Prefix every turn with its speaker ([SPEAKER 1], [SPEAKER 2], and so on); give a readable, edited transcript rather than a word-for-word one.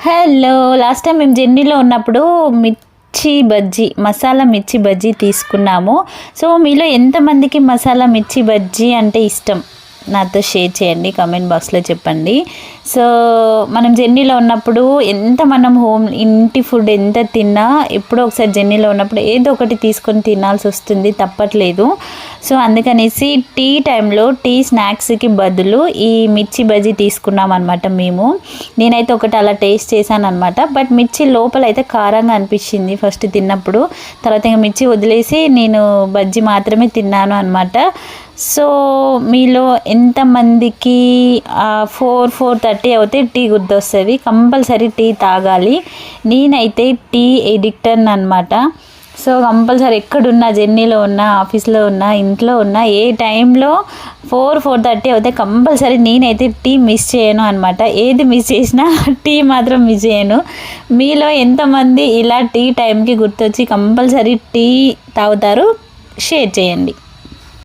[SPEAKER 1] Hello, last time మేము జర్నీలో ఉన్నప్పుడు మిర్చి బజ్జీ, మసాలా మిర్చి బజ్జీ తీసుకున్నాము. సో మీలో ఎంతమందికి మసాలా మిర్చి బజ్జీ అంటే ఇష్టం నాతో షేర్ చేయండి, కామెంట్ బాక్స్లో చెప్పండి. సో మనం జర్నీలో ఉన్నప్పుడు మనం ఇంటి ఫుడ్ ఎంత తిన్నా ఎప్పుడో ఒకసారి జర్నీలో ఉన్నప్పుడు ఏదో ఒకటి తీసుకొని తినాల్సి వస్తుంది, తప్పట్లేదు. సో అందుకనేసి టీ టైంలో టీ స్నాక్స్కి బదులు ఈ మిర్చి బజ్జీ తీసుకున్నాం అనమాట. నేనైతే ఒకటి అలా టేస్ట్ చేశాను అనమాట. బట్ మిర్చి లోపల అయితే కారంగా అనిపించింది ఫస్ట్ తిన్నప్పుడు. తర్వాత ఇంకా మిర్చి వదిలేసి నేను బజ్జీ మాత్రమే తిన్నాను అనమాట. సో మీలో ఎంతమందికి 4-4:30 అవుతే టీ గుర్తొస్తుంది, కంపల్సరీ టీ తాగాలి. నేనైతే టీ ఎడిక్టర్ అనమాట. సో కంపల్సరీ ఎక్కడున్నా, జర్నీలో ఉన్నా, ఆఫీస్లో ఉన్నా, ఇంట్లో ఉన్నా, ఏ టైంలో 4-4:30 అవుతే కంపల్సరీ నేనైతే టీ మిస్ చేయను అనమాట. ఏది మిస్ చేసినా టీ మాత్రం మిస్ చేయను. మీలో ఎంతమంది ఇలా టీ టైంకి గుర్తొచ్చి కంపల్సరీ టీ తాగుతారు? షేర్ చేయండి.